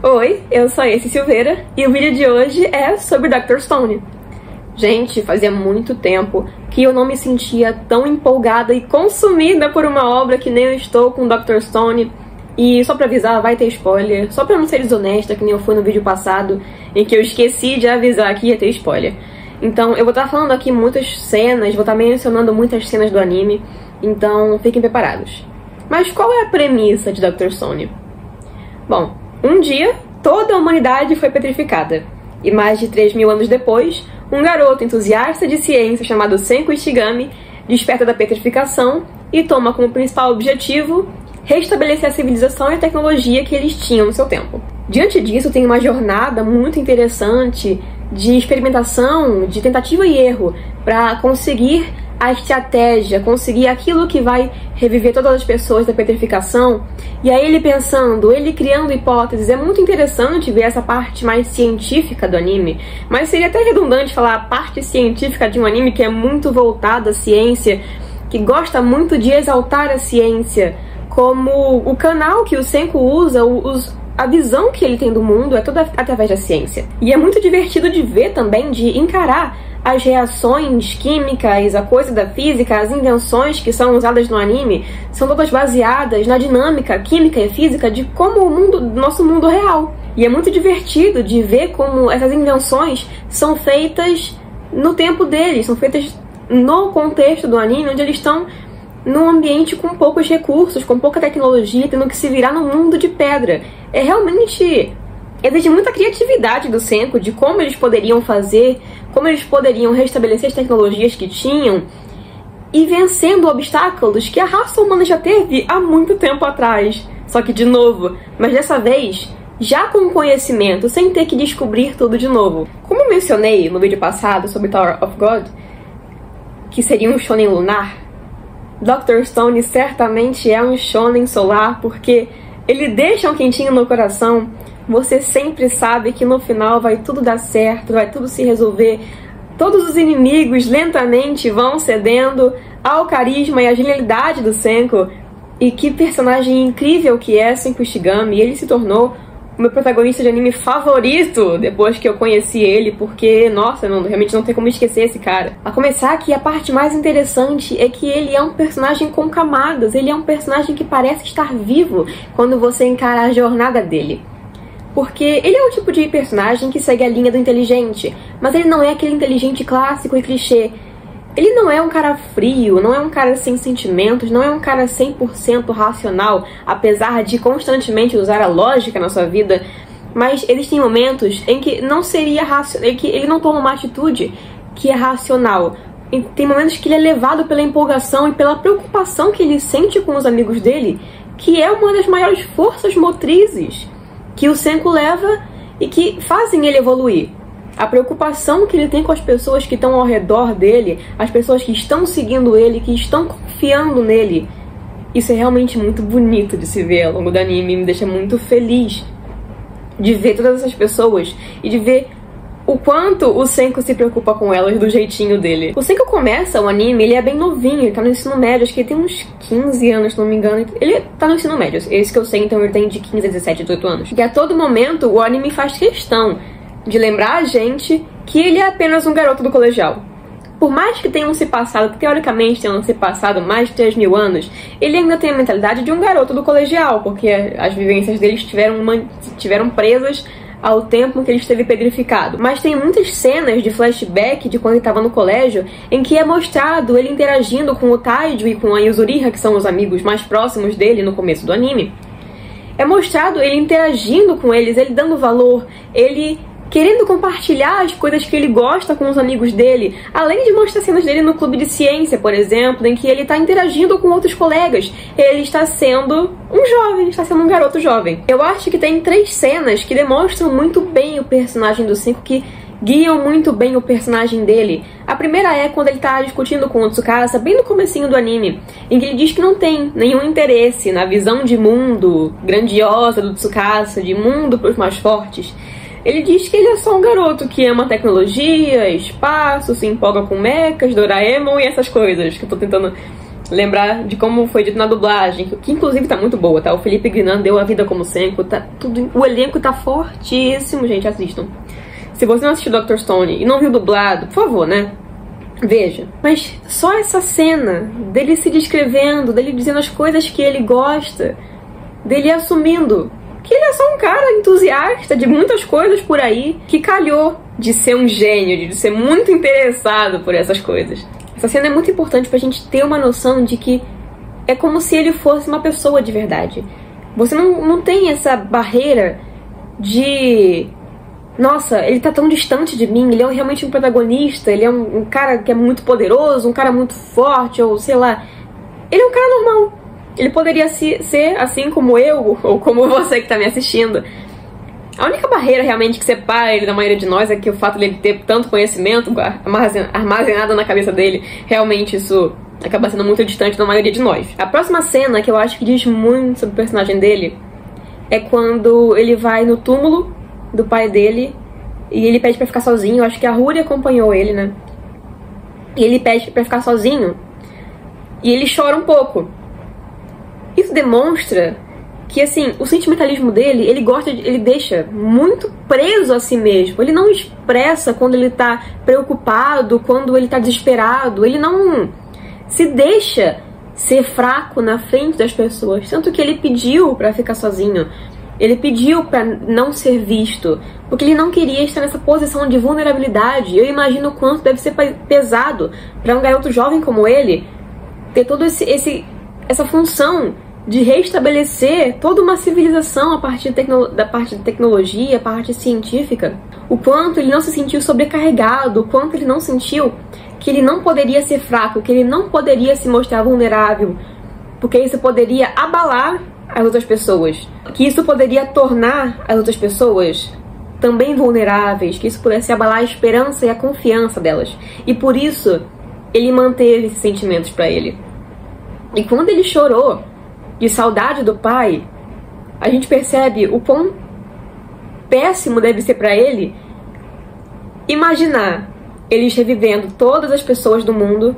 Oi, eu sou a Ace Silveira e o vídeo de hoje é sobre Dr. Stone. Gente, fazia muito tempo que eu não me sentia tão empolgada e consumida por uma obra que nem eu estou com Dr. Stone. E só pra avisar, vai ter spoiler, só pra não ser desonesta, que nem eu fui no vídeo passado, em que eu esqueci de avisar que ia ter spoiler. Então eu vou estar falando aqui muitas cenas, vou estar mencionando muitas cenas do anime, então fiquem preparados. Mas qual é a premissa de Dr. Stone? Bom, um dia toda a humanidade foi petrificada, e mais de 3.000 anos depois, um garoto entusiasta de ciência chamado Senku Ishigami desperta da petrificação e toma como principal objetivo restabelecer a civilização e a tecnologia que eles tinham no seu tempo. Diante disso, tem uma jornada muito interessante de experimentação, de tentativa e erro, para conseguir a estratégia, conseguir aquilo que vai reviver todas as pessoas da petrificação. E aí ele pensando, ele criando hipóteses. É muito interessante ver essa parte mais científica do anime, mas seria até redundante falar a parte científica de um anime que é muito voltado à ciência, que gosta muito de exaltar a ciência, como o canal que o Senku usa, a visão que ele tem do mundo é toda através da ciência. E é muito divertido de ver também, de encarar as reações químicas, a coisa da física, as invenções que são usadas no anime, são todas baseadas na dinâmica química e física de como o mundo, nosso mundo real. E é muito divertido de ver como essas invenções são feitas no tempo deles, são feitas no contexto do anime, onde eles estão num ambiente com poucos recursos, com pouca tecnologia, tendo que se virar num mundo de pedra. É realmente... exige muita criatividade do Senku, de como eles poderiam fazer, como eles poderiam restabelecer as tecnologias que tinham, e vencendo obstáculos que a raça humana já teve há muito tempo atrás. Só que, de novo, mas dessa vez, já com conhecimento, sem ter que descobrir tudo de novo. Como eu mencionei no vídeo passado sobre Tower of God, que seria um shonen lunar, Dr. Stone certamente é um shonen solar, porque ele deixa um quentinho no coração. Você sempre sabe que no final vai tudo dar certo, vai tudo se resolver. Todos os inimigos lentamente vão cedendo ao carisma e à genialidade do Senku. E que personagem incrível que é Senku Ishigami. Ele se tornou o meu protagonista de anime favorito depois que eu conheci ele, porque, nossa, realmente não tem como esquecer esse cara. A começar que a parte mais interessante é que ele é um personagem com camadas, ele é um personagem que parece estar vivo quando você encara a jornada dele. Porque ele é o tipo de personagem que segue a linha do inteligente, mas ele não é aquele inteligente clássico e clichê. Ele não é um cara frio, não é um cara sem sentimentos, não é um cara 100% racional, apesar de constantemente usar a lógica na sua vida. Mas existem momentos em que não seria racional, em que ele não toma uma atitude que é racional. E tem momentos que ele é levado pela empolgação e pela preocupação que ele sente com os amigos dele, que é uma das maiores forças motrizes que o Senku leva e que fazem ele evoluir. A preocupação que ele tem com as pessoas que estão ao redor dele, as pessoas que estão seguindo ele, que estão confiando nele. Isso é realmente muito bonito de se ver ao longo do anime, me deixa muito feliz de ver todas essas pessoas e de ver o quanto o Senku se preocupa com elas do jeitinho dele. O Senku começa o anime, ele é bem novinho, ele tá no ensino médio, acho que ele tem uns 15 anos, se não me engano. Ele tá no ensino médio, é isso que eu sei, então ele tem de 15 a 17, 18 anos. E a todo momento o anime faz questão de lembrar a gente que ele é apenas um garoto do colegial. Por mais que tenham se passado, teoricamente tenham se passado mais de 3.000 anos, ele ainda tem a mentalidade de um garoto do colegial, porque as vivências dele estiveram presas ao tempo que ele esteve pedrificado. Mas tem muitas cenas de flashback de quando ele estava no colégio, em que é mostrado ele interagindo com o Taiju e com a Yuzuriha, que são os amigos mais próximos dele no começo do anime. É mostrado ele interagindo com eles, ele dando valor, ele querendo compartilhar as coisas que ele gosta com os amigos dele, além de mostrar cenas dele no clube de ciência, por exemplo, em que ele está interagindo com outros colegas. Ele está sendo um jovem, está sendo um garoto jovem. Eu acho que tem 3 cenas que demonstram muito bem o personagem do Senku, que guiam muito bem o personagem dele. A primeira é quando ele está discutindo com o Tsukasa, bem no comecinho do anime, em que ele diz que não tem nenhum interesse na visão de mundo grandiosa do Tsukasa, de mundo para os mais fortes. Ele diz que ele é só um garoto que ama tecnologia, espaço, se empolga com mechas, Doraemon e essas coisas que eu tô tentando lembrar de como foi dito na dublagem, que inclusive tá muito boa, tá? O Felipe Grinand deu a vida como Senko, tá tudo, o elenco tá fortíssimo, gente, assistam. Se você não assistiu Dr. Stone e não viu dublado, por favor, né? Veja. Mas só essa cena dele se descrevendo, dele dizendo as coisas que ele gosta, dele assumindo que ele é só um cara entusiasta de muitas coisas por aí, que calhou de ser um gênio, de ser muito interessado por essas coisas. Essa cena é muito importante pra gente ter uma noção de que é como se ele fosse uma pessoa de verdade. Você não tem essa barreira de... Nossa, ele tá tão distante de mim, ele é realmente um protagonista, ele é um cara que é muito poderoso, um cara muito forte, ou sei lá. Ele é um cara normal. Ele poderia ser assim como eu, ou como você que tá me assistindo. A única barreira realmente que separa ele da maioria de nós é que o fato dele ter tanto conhecimento armazenado na cabeça dele, realmente isso acaba sendo muito distante da maioria de nós. A próxima cena, que eu acho que diz muito sobre o personagem dele, é quando ele vai no túmulo do pai dele e ele pede pra ficar sozinho. Eu acho que a Ruri acompanhou ele, né? E ele pede pra ficar sozinho e ele chora um pouco. Isso demonstra que, assim, o sentimentalismo dele, ele deixa muito preso a si mesmo. Ele não expressa quando ele tá preocupado, quando ele tá desesperado. Ele não se deixa ser fraco na frente das pessoas. Tanto que ele pediu pra ficar sozinho. Ele pediu pra não ser visto, porque ele não queria estar nessa posição de vulnerabilidade. Eu imagino o quanto deve ser pesado pra um garoto jovem como ele ter todo essa função de restabelecer toda uma civilização a partir da parte de tecnologia, a parte científica. O quanto ele não se sentiu sobrecarregado, o quanto ele não sentiu que ele não poderia ser fraco, que ele não poderia se mostrar vulnerável, porque isso poderia abalar as outras pessoas, que isso poderia tornar as outras pessoas também vulneráveis, que isso pudesse abalar a esperança e a confiança delas. E por isso ele manteve esses sentimentos pra ele. E quando ele chorou de saudade do pai, a gente percebe o quão péssimo deve ser pra ele imaginar eles revivendo todas as pessoas do mundo,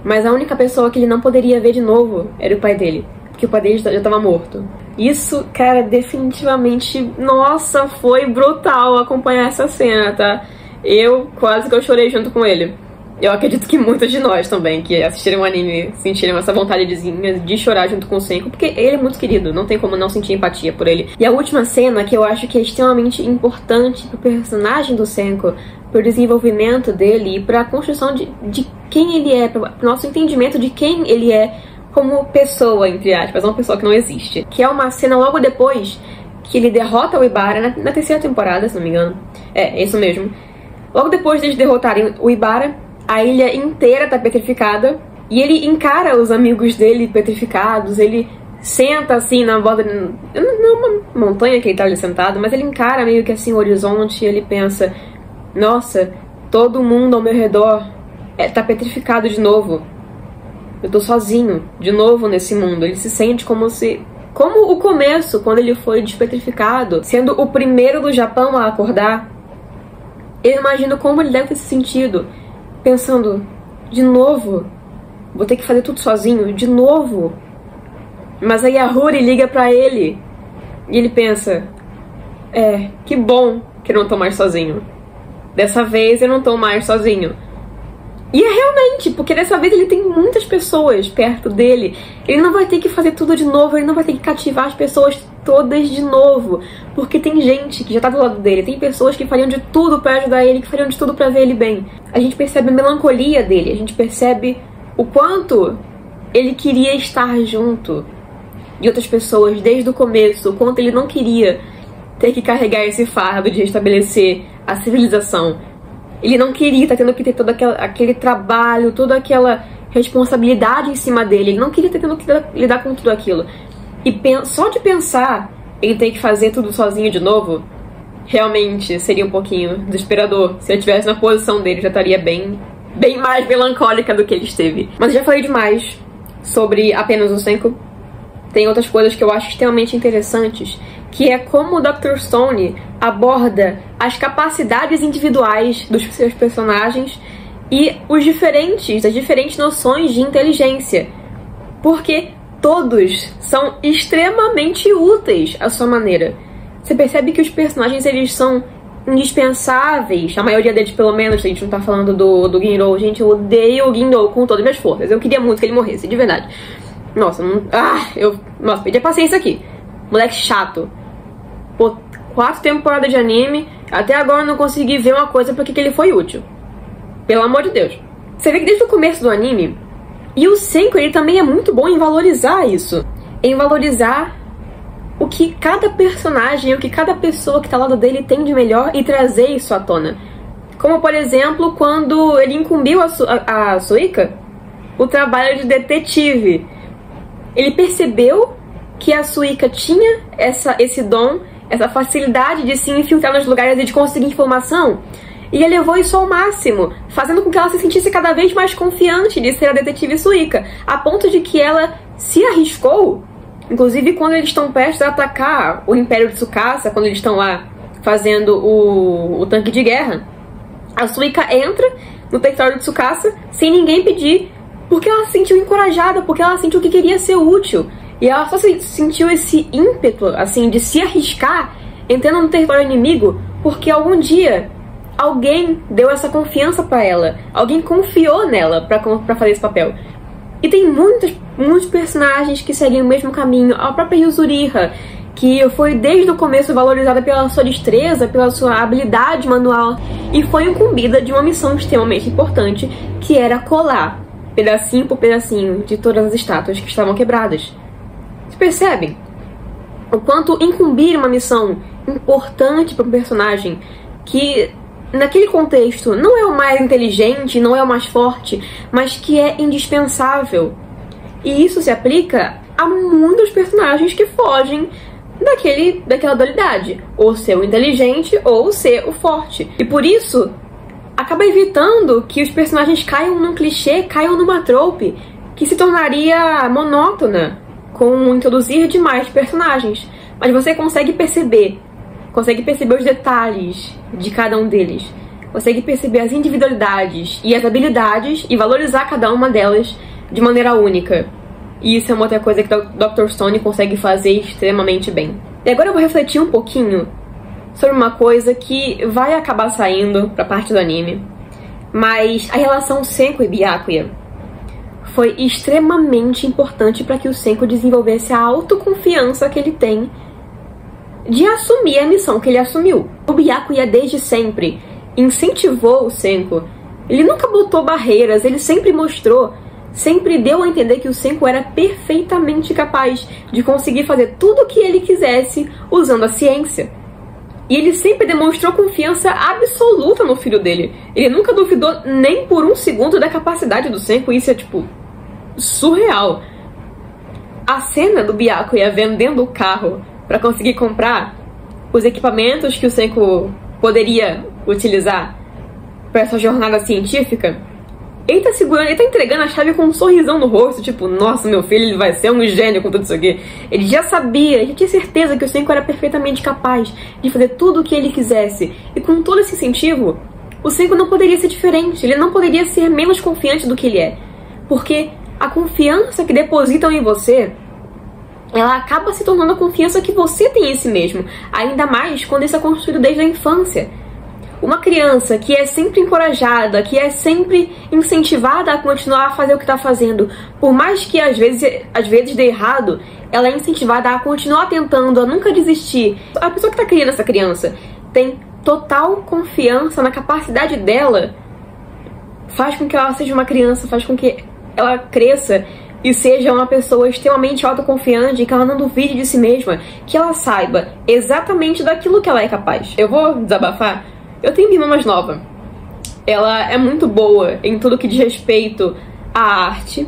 mas a única pessoa que ele não poderia ver de novo era o pai dele, porque o pai dele já estava morto. Isso, cara, definitivamente, nossa, foi brutal acompanhar essa cena, tá? Eu quase que eu chorei junto com ele. Eu acredito que muitos de nós também, que assistiram o anime, sentiram essa vontadezinha de chorar junto com o Senko, porque ele é muito querido, não tem como não sentir empatia por ele. E a última cena, que eu acho que é extremamente importante pro personagem do Senko, pro desenvolvimento dele e pra construção de quem ele é, pro nosso entendimento de quem ele é como pessoa, entre aspas, uma pessoa que não existe. Que é uma cena logo depois que ele derrota o Ibara, na terceira temporada, se não me engano. É isso mesmo. Logo depois deles derrotarem o Ibara, a ilha inteira tá petrificada e ele encara os amigos dele petrificados. Ele senta assim na borda, não é uma montanha que ele tá ali sentado, mas ele encara meio que assim o horizonte e ele pensa: nossa, todo mundo ao meu redor tá petrificado de novo. Eu tô sozinho de novo nesse mundo. Ele se sente como o começo, quando ele foi despetrificado, sendo o primeiro do Japão a acordar. Eu imagino como ele deve ter se sentido, pensando: de novo, vou ter que fazer tudo sozinho, de novo. Mas aí a Ruri liga pra ele e ele pensa: que bom que eu não tô mais sozinho. Dessa vez eu não tô mais sozinho. E é realmente, porque dessa vez ele tem muitas pessoas perto dele. Ele não vai ter que fazer tudo de novo, ele não vai ter que cativar as pessoas todas de novo, porque tem gente que já tá do lado dele, tem pessoas que fariam de tudo pra ajudar ele, que fariam de tudo pra ver ele bem. A gente percebe a melancolia dele, a gente percebe o quanto ele queria estar junto de outras pessoas desde o começo, o quanto ele não queria ter que carregar esse fardo de restabelecer a civilização. Ele não queria estar tendo que ter todo aquele trabalho, toda aquela responsabilidade em cima dele. Ele não queria estar tendo que lidar com tudo aquilo. E só de pensar em ter que fazer tudo sozinho de novo, realmente seria um pouquinho desesperador. Se eu estivesse na posição dele, já estaria bem mais melancólica do que ele esteve. Mas eu já falei demais sobre apenas o Senko. Tem outras coisas que eu acho extremamente interessantes, que é como o Dr. Stone aborda as capacidades individuais dos seus personagens e as diferentes noções de inteligência, porque todos são extremamente úteis à sua maneira. Você percebe que os personagens, eles são indispensáveis, a maioria deles pelo menos. A gente não tá falando do Ginro. Gente, eu odeio o Ginro com todas as minhas forças. Eu queria muito que ele morresse, de verdade. Nossa, perdi a paciência aqui. Moleque chato. Pô, 4 temporadas de anime, até agora eu não consegui ver uma coisa pra que ele foi útil. Pelo amor de Deus. Você vê que desde o começo do anime, e o Senku, ele também é muito bom em valorizar isso. Em valorizar o que cada personagem, o que cada pessoa que tá ao lado dele tem de melhor e trazer isso à tona. Como, por exemplo, quando ele incumbiu a Suika o trabalho de detetive. Ele percebeu que a Suika tinha esse dom, essa facilidade de se infiltrar nos lugares e de conseguir informação. E ele levou isso ao máximo, fazendo com que ela se sentisse cada vez mais confiante de ser a detetive Suika, a ponto de que ela se arriscou. Inclusive, quando eles estão prestes a atacar o Império de Tsukasa, quando eles estão lá fazendo o tanque de guerra, a Suika entra no território de Tsukasa sem ninguém pedir, porque ela se sentiu encorajada, porque ela sentiu que queria ser útil. E ela só sentiu esse ímpeto, assim, de se arriscar entrando no território inimigo, porque algum dia alguém deu essa confiança pra ela. Alguém confiou nela pra fazer esse papel. E tem muitos personagens que seguem o mesmo caminho. A própria Yuzuriha, que foi desde o começo valorizada pela sua destreza, pela sua habilidade manual, e foi incumbida de uma missão extremamente importante, que era colar, pedacinho por pedacinho, de todas as estátuas que estavam quebradas. Vocês percebem o quanto incumbir uma missão importante para um personagem que, naquele contexto, não é o mais inteligente, não é o mais forte, mas que é indispensável. E isso se aplica a muitos personagens que fogem daquela dualidade, ou ser o inteligente ou ser o forte. E por isso, acaba evitando que os personagens caiam num clichê, caiam numa trope que se tornaria monótona com o introduzir demais personagens. Mas você consegue perceber os detalhes de cada um deles, consegue perceber as individualidades e as habilidades e valorizar cada uma delas de maneira única. E isso é uma outra coisa que o Dr. Stone consegue fazer extremamente bem. E agora eu vou refletir um pouquinho sobre uma coisa que vai acabar saindo pra parte do anime, mas a relação Senku e Byakuya foi extremamente importante para que o Senku desenvolvesse a autoconfiança que ele tem de assumir a missão que ele assumiu. O Byakuya desde sempre incentivou o Senku. Ele nunca botou barreiras, ele sempre mostrou, sempre deu a entender que o Senku era perfeitamente capaz de conseguir fazer tudo o que ele quisesse usando a ciência. E ele sempre demonstrou confiança absoluta no filho dele. Ele nunca duvidou nem por um segundo da capacidade do Senku. Isso é, tipo, surreal. A cena do Byakuya vendendo o carro para conseguir comprar os equipamentos que o Senku poderia utilizar para essa jornada científica, ele tá segurando, ele tá entregando a chave com um sorrisão no rosto, tipo, nossa, meu filho, ele vai ser um gênio com tudo isso aqui. Ele já sabia, ele tinha certeza que o Senku era perfeitamente capaz de fazer tudo o que ele quisesse. E com todo esse incentivo, o Senku não poderia ser diferente, ele não poderia ser menos confiante do que ele é. Porque a confiança que depositam em você, ela acaba se tornando a confiança que você tem em si mesmo. Ainda mais quando isso é construído desde a infância. Uma criança que é sempre encorajada, que é sempre incentivada a continuar a fazer o que está fazendo, por mais que às vezes dê errado, ela é incentivada a continuar tentando, a nunca desistir. A pessoa que está criando essa criança tem total confiança na capacidade dela, faz com que ela seja uma criança, faz com que ela cresça e seja uma pessoa extremamente autoconfiante, que ela não duvide de si mesma, que ela saiba exatamente daquilo que ela é capaz. Eu vou desabafar. Eu tenho uma irmã mais nova. Ela é muito boa em tudo que diz respeito à arte.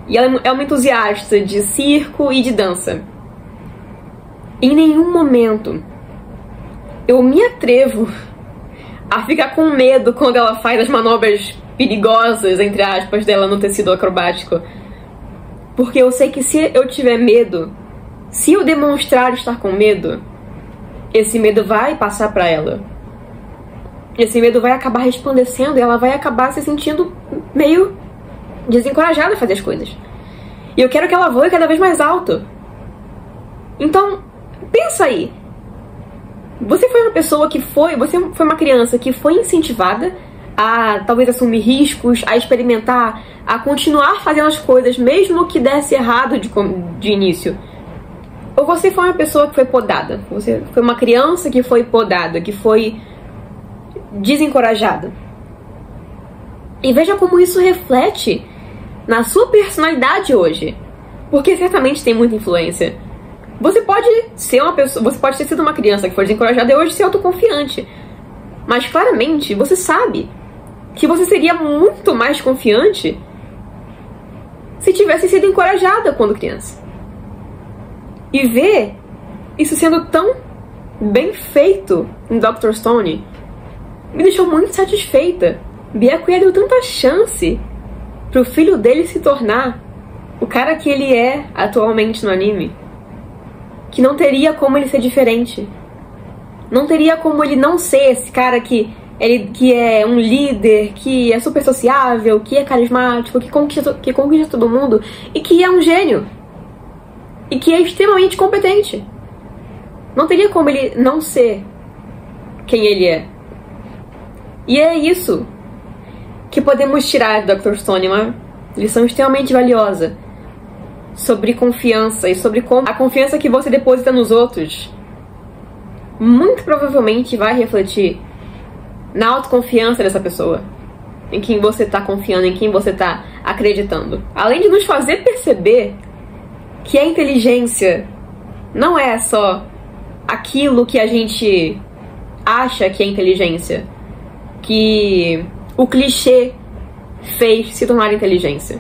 E ela é uma entusiasta de circo e de dança. Em nenhum momento eu me atrevo a ficar com medo quando ela faz as manobras perigosas, entre aspas, dela no tecido acrobático. Porque eu sei que se eu tiver medo, se eu demonstrar estar com medo, esse medo vai passar pra ela. esse medo vai acabar resplandecendo e ela vai acabar se sentindo meio desencorajada a fazer as coisas. E eu quero que ela voe cada vez mais alto. Então, pensa aí. Você foi uma pessoa que você foi uma criança que foi incentivada a talvez assumir riscos, a experimentar, a continuar fazendo as coisas mesmo que desse errado de início. Ou você foi uma pessoa que foi podada? Você foi uma criança que foi podada, que foi desencorajada. E veja como isso reflete na sua personalidade hoje. Porque certamente tem muita influência. Você pode ser uma pessoa, você pode ter sido uma criança que foi desencorajada e hoje ser autoconfiante. Mas claramente você sabe que você seria muito mais confiante se tivesse sido encorajada quando criança. E ver isso sendo tão bem feito em Dr. Stone me deixou muito satisfeita. Byakuya deu tanta chance pro filho dele se tornar o cara que ele é atualmente no anime, que não teria como ele ser diferente. Não teria como ele não ser esse cara que é um líder, que é super sociável, que é carismático, que conquista todo mundo e que é um gênio. E que é extremamente competente. Não teria como ele não ser quem ele é. E é isso que podemos tirar do Dr. Stone, uma lição extremamente valiosa sobre confiança e sobre como a confiança que você deposita nos outros muito provavelmente vai refletir na autoconfiança dessa pessoa, em quem você está confiando, em quem você está acreditando. Além de nos fazer perceber que a inteligência não é só aquilo que a gente acha que é inteligência, que o clichê fez se tornar inteligência.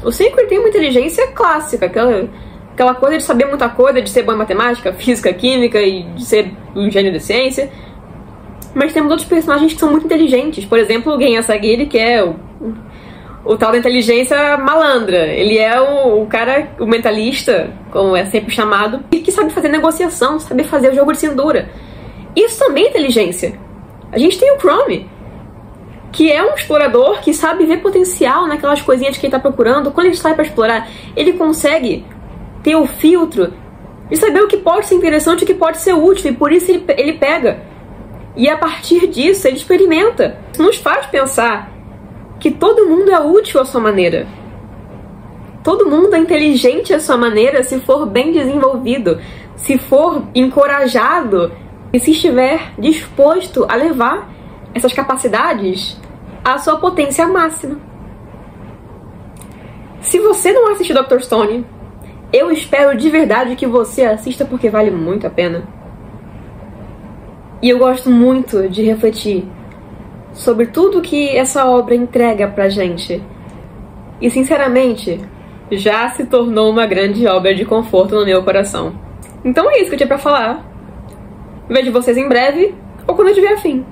O Sakura tem uma inteligência clássica, aquela coisa de saber muita coisa, de ser bom em matemática, física, química e de ser um gênio da ciência. Mas temos outros personagens que são muito inteligentes. Por exemplo, o Gen Asagiri, que é o tal da inteligência malandra. Ele é o cara, o mentalista, como é sempre chamado, e que sabe fazer negociação, sabe fazer o jogo de cintura. Isso também é inteligência. A gente tem o Chrome, que é um explorador que sabe ver potencial naquelas coisinhas que ele tá procurando. Quando ele sai pra explorar, ele consegue ter o filtro de saber o que pode ser interessante e o que pode ser útil, e por isso ele pega. E a partir disso, ele experimenta. Isso nos faz pensar que todo mundo é útil à sua maneira. Todo mundo é inteligente à sua maneira se for bem desenvolvido, se for encorajado e se estiver disposto a levar essas capacidades à sua potência máxima. Se você não assistiu Dr. Stone, eu espero de verdade que você assista, porque vale muito a pena. E eu gosto muito de refletir sobre tudo que essa obra entrega pra gente. E sinceramente, já se tornou uma grande obra de conforto no meu coração. Então é isso que eu tinha pra falar. Vejo vocês em breve, ou quando eu tiver afim.